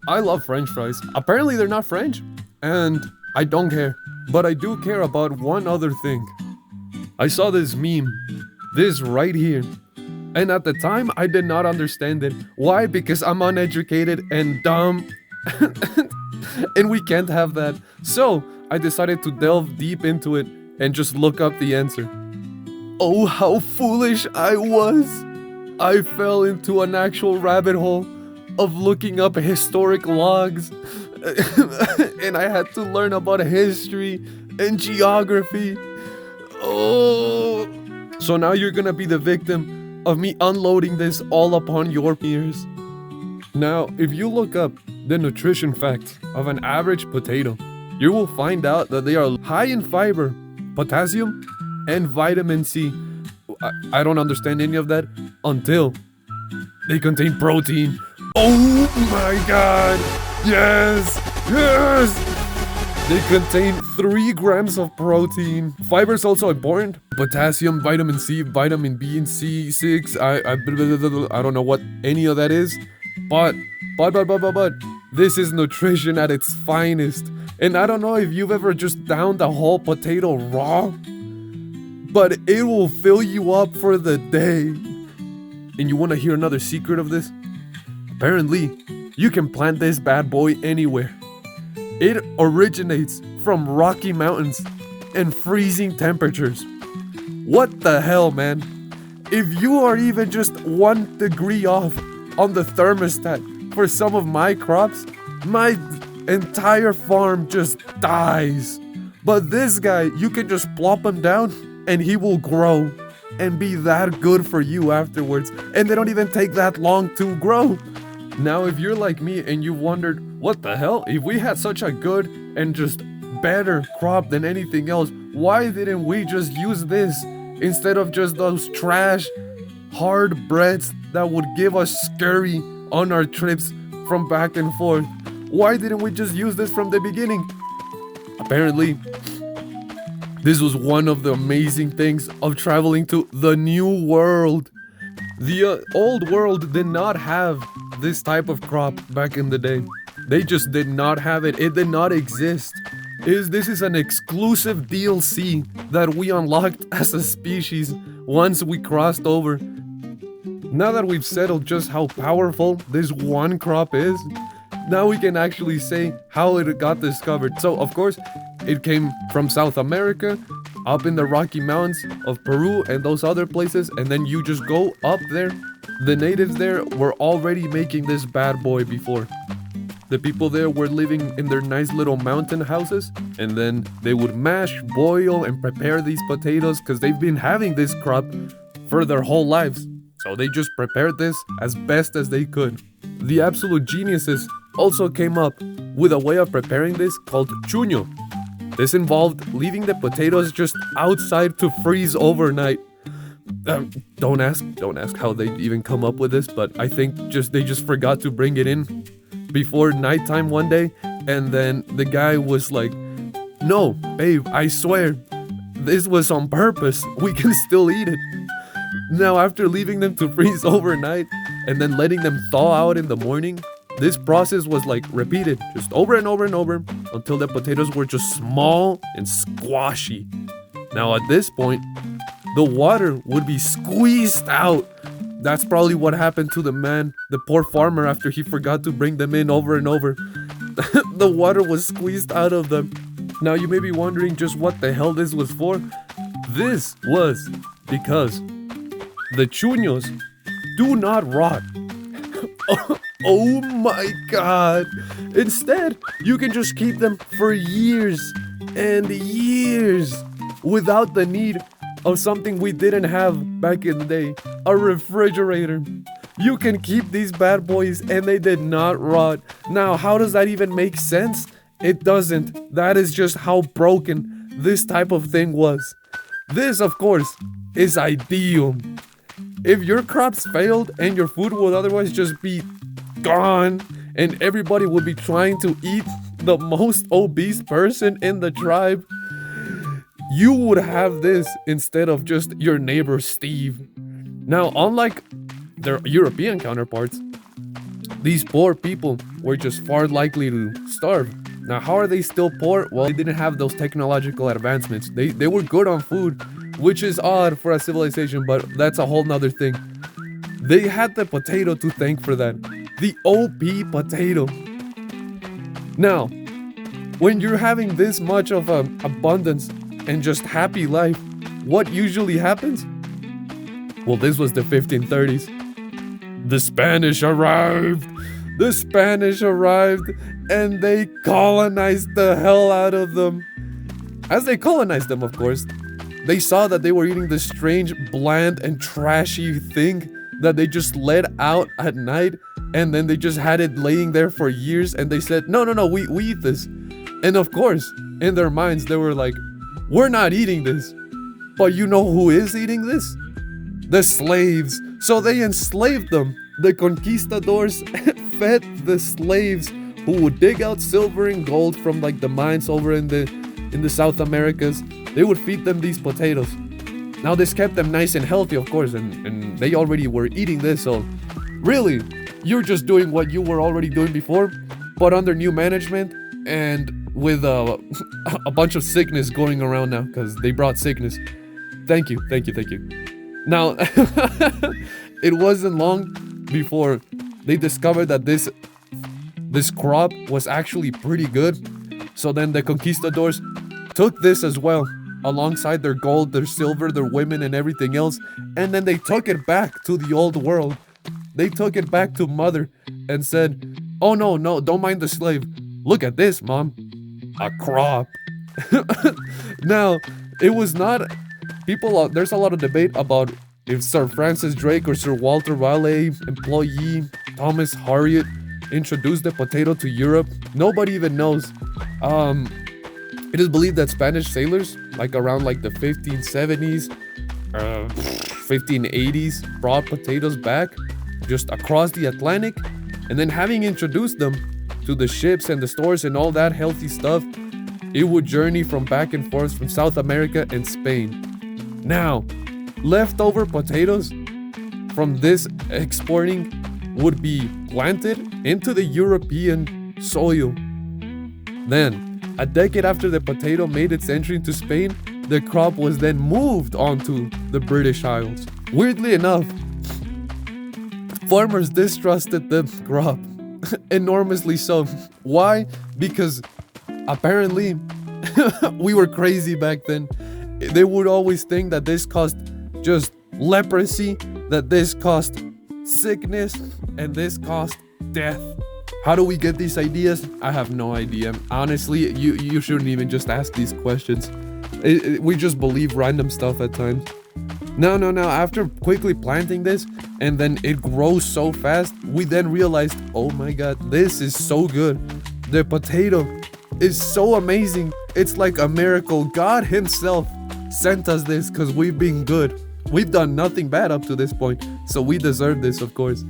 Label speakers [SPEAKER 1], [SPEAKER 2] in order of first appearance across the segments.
[SPEAKER 1] I love French fries. Apparently, they're not French, and I don't care. But I do care about one other thing. I saw this meme, this right here. And at the time, I did not understand it. Why? Because I'm uneducated and dumb. And we can't have that. So I decided to delve deep into it and just look up the answer. Oh, how foolish I was! I fell into an actual rabbit hole of looking up historic logs. And I had to learn about history and geography. Oh. So now you're gonna be the victim of me unloading this all upon your ears. Now, if you look up the nutrition facts of an average potato, you will find out that they are high in fiber, potassium, and vitamin C. I don't understand any of that until they contain protein. Oh my god! Yes! Yes! They contain 3 grams of protein. Fiber is also important. Potassium, vitamin C, vitamin B and C6. I don't know what any of that is. But this is nutrition at its finest. And I don't know if you've ever just downed a whole potato raw, but it will fill you up for the day. And you want to hear another secret of this? Apparently, you can plant this bad boy anywhere. It originates from Rocky Mountains and freezing temperatures. What the hell, man? If you are even just 1 degree off on the thermostat for some of my crops, my entire farm just dies. But this guy, you can just plop him down and he will grow and be that good for you afterwards. And they don't even take that long to grow. Now, if you're like me and you wondered, what the hell? If we had such a good and just better crop than anything else, why didn't we just use this instead of just those trash, hard breads that would give us scurry on our trips from back and forth? Why didn't we just use this from the beginning? Apparently, this was one of the amazing things of traveling to the new world. The old world did not have this type of crop back in the day. They just did not have it. It did not exist. This is an exclusive DLC that we unlocked as a species once we crossed over. Now that we've settled just how powerful this one crop is, now we can actually say how it got discovered. So, of course, it came from South America, up in the Rocky Mountains of Peru and those other places, and then you just go up there. The natives there were already making this bad boy before. The people there were living in their nice little mountain houses, and then they would mash, boil, and prepare these potatoes because they've been having this crop for their whole lives. So they just prepared this as best as they could. The absolute geniuses also came up with a way of preparing this called chuño. This involved leaving the potatoes just outside to freeze overnight. Don't ask how they even come up with this, but I think they just forgot to bring it in before nighttime one day, and then the guy was like, "No, babe, I swear, this was on purpose. We can still eat it." Now, after leaving them to freeze overnight and then letting them thaw out in the morning, this process was like repeated just over and over and over until the potatoes were just small and squashy. Now, at this point, the water would be squeezed out. That's probably what happened to the poor farmer, after he forgot to bring them in over and over. The water was squeezed out of them. Now, you may be wondering just what the hell this was for. This was because the chuños do not rot. Oh my god. Instead, you can just keep them for years and years without the need of something we didn't have back in the day, a refrigerator. You can keep these bad boys and they did not rot. Now, how does that even make sense? It doesn't. That is just how broken this type of thing was. This, of course, is ideal. If your crops failed and your food would otherwise just be gone and everybody would be trying to eat the most obese person in the tribe, you would have this instead of just your neighbor Steve. Now, unlike their European counterparts, These poor people were just far likely to starve. Now, how are they still poor? Well, they didn't have those technological advancements. They were good on food, which is odd for a civilization, but that's a whole nother thing. They had the potato to thank for that. The OP potato. Now, when you're having this much of abundance and just happy life, what usually happens? Well, this was the 1530s. The Spanish arrived. The Spanish arrived and they colonized the hell out of them. As they colonized them, of course, they saw that they were eating this strange, bland, and trashy thing that they just let out at night, and then they just had it laying there for years, and they said, no, we eat this. And of course, in their minds, they were like, we're not eating this. But you know who is eating this? The slaves. So they enslaved them. The conquistadors fed the slaves who would dig out silver and gold from like the mines over in the South Americas. They would feed them these potatoes. Now this kept them nice and healthy, of course, and they already were eating this, so really, you're just doing what you were already doing before, but under new management and with a bunch of sickness going around now, because they brought sickness. Thank you. Now, it wasn't long before they discovered that this crop was actually pretty good. So then the conquistadors took this as well, alongside their gold, their silver, their women, and everything else, and then they took it back to the old world. They took it back to mother and said, oh no, don't mind the slave. Look at this, mom. A crop. Now, it was not... there's a lot of debate about if Sir Francis Drake or Sir Walter Raleigh, employee Thomas Harriot, introduced the potato to Europe. Nobody even knows. It is believed that Spanish sailors, like around like the 1570s, 1580s, brought potatoes back just across the Atlantic, and then having introduced them to the ships and the stores and all that healthy stuff, it would journey from back and forth from South America and Spain. Now, leftover potatoes from this exporting would be planted into the European soil. Then, a decade after the potato made its entry into Spain, the crop was then moved onto the British Isles. Weirdly enough, farmers distrusted the crop, enormously so. Why? Because apparently we were crazy back then. They would always think that this caused just leprosy, that this caused sickness, and this caused death. How do we get these ideas? I have no idea. Honestly, you shouldn't even just ask these questions. We just believe random stuff at times. No. After quickly planting this, and then it grows so fast, we then realized, oh my god, this is so good. The potato is so amazing. It's like a miracle. God himself sent us this because we've been good. We've done nothing bad up to this point, so we deserve this, of course.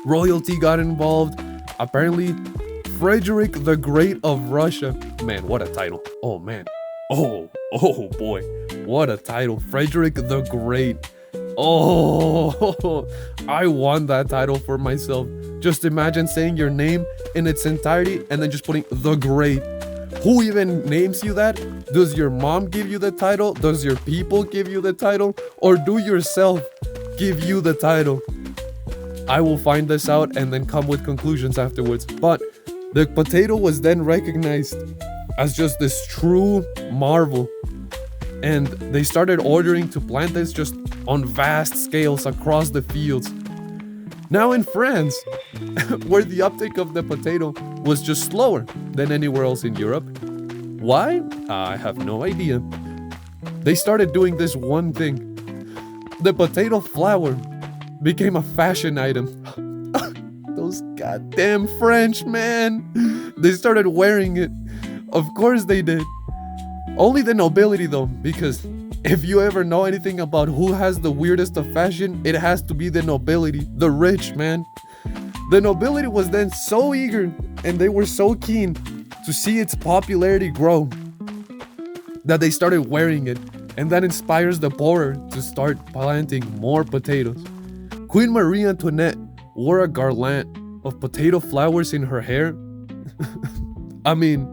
[SPEAKER 1] Royalty got involved. Apparently, Frederick the Great of Russia. Man, what a title. Oh, man. Oh boy. What a title. Frederick the Great. Oh, I won that title for myself. Just imagine saying your name in its entirety and then just putting the Great. Who even names you that? Does your mom give you the title? Does your people give you the title? Or do yourself give you the title? I will find this out and then come with conclusions afterwards. But the potato was then recognized as just this true marvel. And they started ordering to plant this just on vast scales across the fields. Now in France, where the uptake of the potato was just slower than anywhere else in Europe. Why? I have no idea. They started doing this one thing. The potato flour became a fashion item. Those goddamn French, man. They started wearing it. Of course they did. Only the nobility though, because if you ever know anything about who has the weirdest of fashion, it has to be the nobility, the rich, man. The nobility was then so eager and they were so keen to see its popularity grow that they started wearing it, and that inspires the poorer to start planting more potatoes. Queen Marie Antoinette wore a garland of potato flowers in her hair. I mean,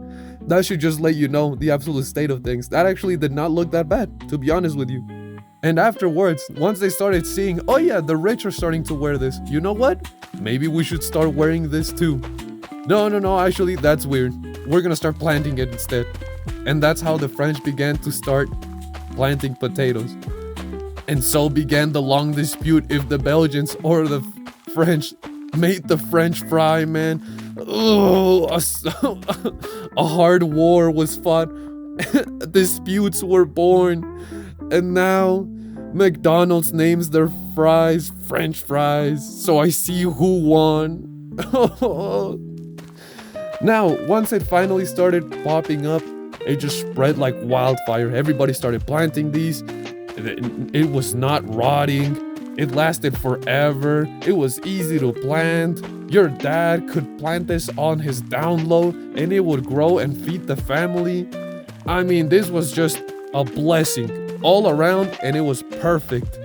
[SPEAKER 1] that should just let you know the absolute state of things. That actually did not look that bad, to be honest with you. And afterwards, once they started seeing, oh yeah, the rich are starting to wear this, you know what? Maybe we should start wearing this too. No, actually, that's weird. We're gonna start planting it instead. And that's how the French began to start planting potatoes. And so began the long dispute if the Belgians or the French made the French fry, man. Oh, a hard war was fought. Disputes were born. And now McDonald's names their fries French fries. So I see who won. Now, once it finally started popping up, it just spread like wildfire. Everybody started planting these. It was not rotting. It lasted forever. It was easy to plant. Your dad could plant this on his down low and it would grow and feed the family. I mean, this was just a blessing all around and it was perfect.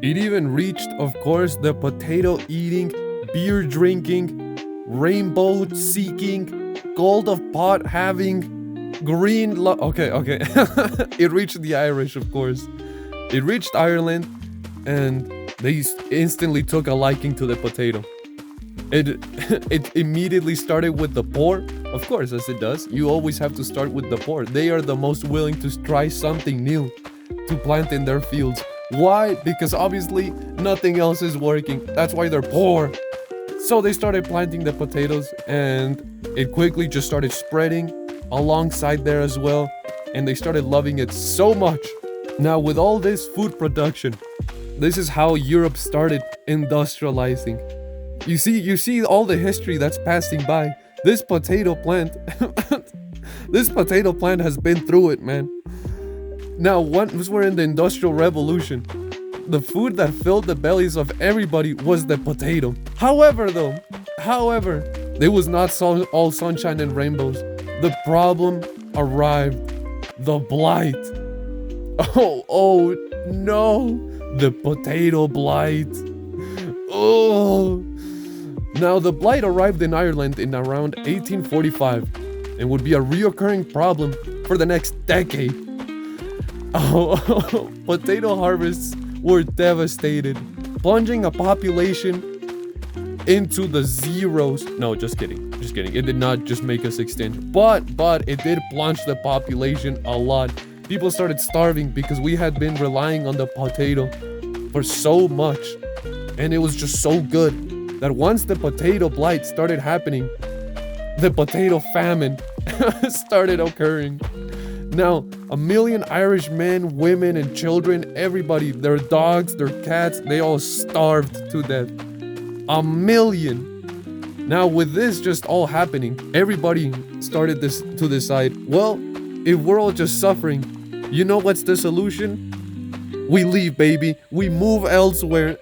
[SPEAKER 1] It even reached, of course, the potato eating, beer drinking, rainbow seeking, gold of pot having, green okay. It reached the Irish, of course. It reached Ireland and they instantly took a liking to the potato. It immediately started with the poor, of course, as it does. You always have to start with the poor. They are the most willing to try something new to plant in their fields. Why? Because obviously nothing else is working. That's why they're poor. So they started planting the potatoes and it quickly just started spreading alongside there as well. And they started loving it so much. Now with all this food production, this is how Europe started industrializing. You see all the history that's passing by. This potato plant, this potato plant has been through it, man. Now, once we're in the Industrial Revolution, the food that filled the bellies of everybody was the potato. However, it was not all sunshine and rainbows. The problem arrived. The blight. Oh no. The potato blight. Oh. Now, the blight arrived in Ireland in around 1845 and would be a reoccurring problem for the next decade. Potato harvests were devastated, plunging a population into the zeros. No, just kidding. It did not just make us extinct, but it did plunge the population a lot. People started starving because we had been relying on the potato for so much, and it was just so good that once the potato blight started happening, the potato famine started occurring. Now, 1 million Irish men, women, and children, everybody, their dogs, their cats, they all starved to death. 1 million. Now, with this just all happening, everybody started to decide, well, if we're all just suffering, you know what's the solution? We leave, baby. We move elsewhere.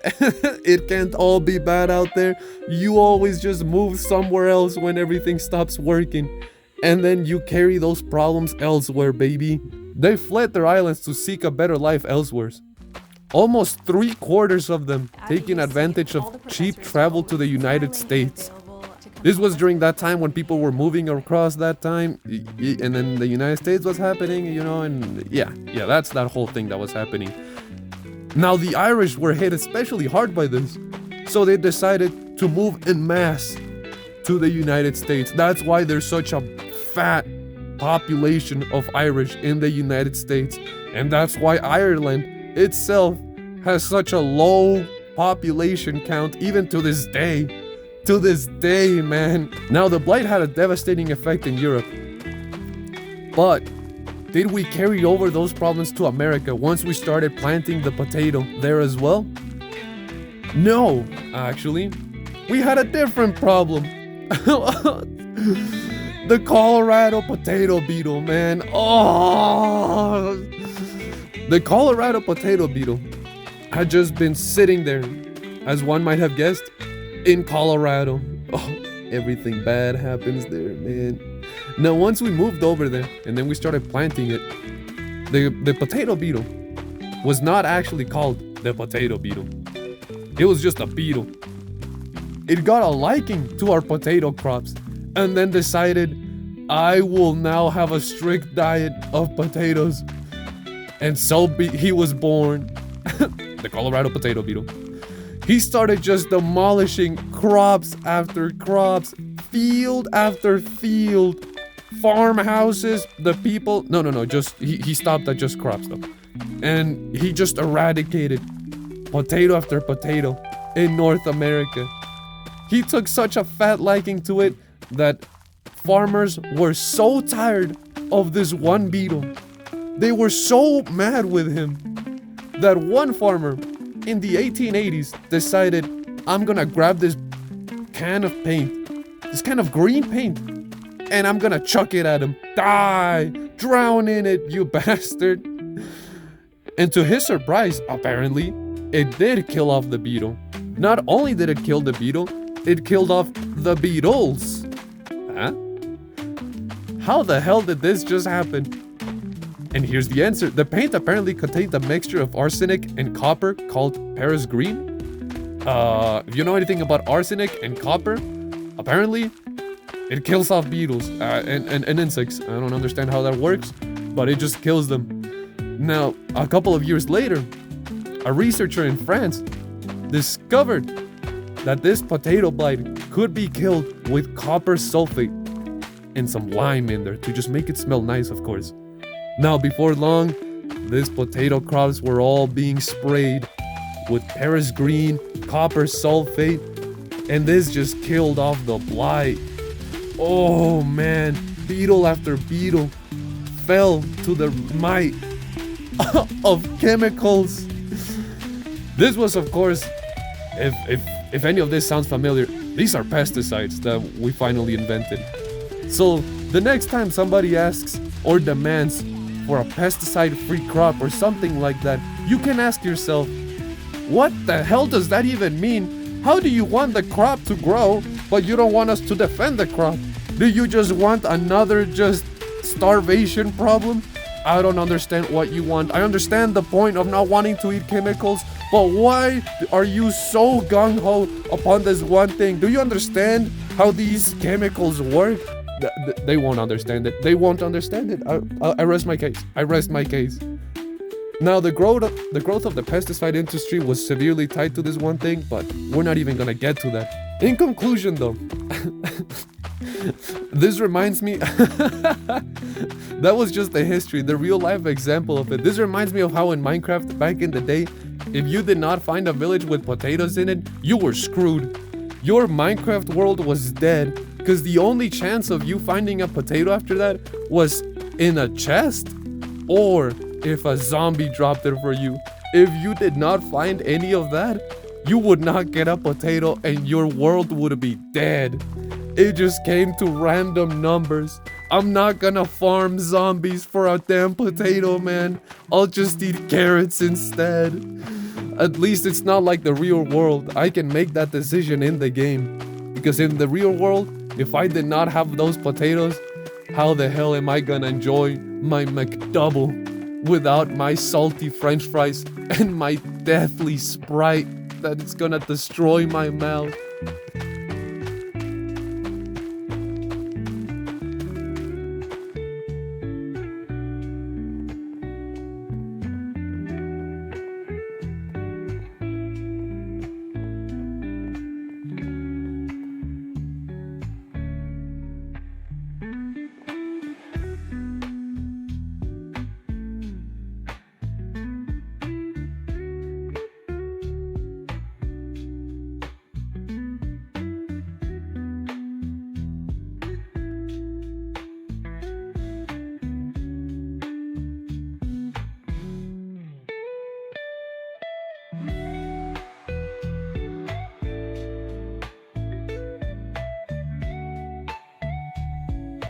[SPEAKER 1] It can't all be bad out there. You always just move somewhere else when everything stops working. And then you carry those problems elsewhere, baby. They fled their islands to seek a better life elsewhere. Almost 3/4 of them taking advantage of cheap travel to the United States. This was during that time when people were moving across that time, and then the United States was happening, you know, and yeah, that's that whole thing that was happening. Now, the Irish were hit especially hard by this, so they decided to move en masse to the United States. That's why there's such a fat population of Irish in the United States, and that's why Ireland itself has such a low population count even to this day. To this day, man. Now, the blight had a devastating effect in Europe. But did we carry over those problems to America once we started planting the potato there as well? No, actually. We had a different problem. The Colorado potato beetle, man. Oh! The Colorado potato beetle had just been sitting there, as one might have guessed, in Colorado. Oh, everything bad happens there, man. Now, once we moved over there and then we started planting it, the potato beetle was not actually called the potato beetle. It was just a beetle. it got a liking to our potato crops and then decided, I will now have a strict diet of potatoes. And so he was born, the Colorado potato beetle. He started just demolishing crops after crops, field after field, farmhouses, the people. No, just he stopped at just crops though. And he just eradicated potato after potato in North America. He took such a fat liking to it that farmers were so tired of this one beetle. They were so mad with him that one farmer in the 1880s decided, I'm gonna grab this can of paint, this can of green paint, and I'm gonna chuck it at him. Die! Drown in it, you bastard! And to his surprise, apparently, it did kill off the beetle. Not only did it kill the beetle, it killed off the beetles. Huh? How the hell did this just happen? And here's the answer. The paint apparently contained a mixture of arsenic and copper called Paris green. If you know anything about arsenic and copper, apparently it kills off beetles and insects. I don't understand how that works, but it just kills them. Now, a couple of years later, a researcher in France discovered that this potato blight could be killed with copper sulfate and some lime in there to just make it smell nice, of course. Now, before long, these potato crops were all being sprayed with Paris green, copper sulfate, and this just killed off the blight. Oh man, beetle after beetle fell to the might of chemicals. This was, of course, if any of this sounds familiar, these are pesticides that we finally invented. So the next time somebody asks or demands for a pesticide-free crop or something like that, you can ask yourself, what the hell does that even mean? How do you want the crop to grow, but you don't want us to defend the crop? Do you just want another just starvation problem? I don't understand what you want. I understand the point of not wanting to eat chemicals, but why are you so gung-ho upon this one thing? Do you understand how these chemicals work? They won't understand it. They won't understand it. I rest my case. I rest my case. Now, the growth of the pesticide industry was severely tied to this one thing, but we're not even gonna get to that. In conclusion, though, this reminds me... That was just the history, the real-life example of it. This reminds me of how in Minecraft, back in the day, if you did not find a village with potatoes in it, you were screwed. Your Minecraft world was dead, because the only chance of you finding a potato after that was in a chest, or if a zombie dropped it for you. If you did not find any of that, you would not get a potato and your world would be dead. It just came to random numbers. I'm not gonna farm zombies for a damn potato, man. I'll just eat carrots instead. At least it's not like the real world. I can make that decision in the game. Because in the real world, if I did not have those potatoes, how the hell am I gonna enjoy my McDouble without my salty french fries and my deathly Sprite that is gonna destroy my mouth?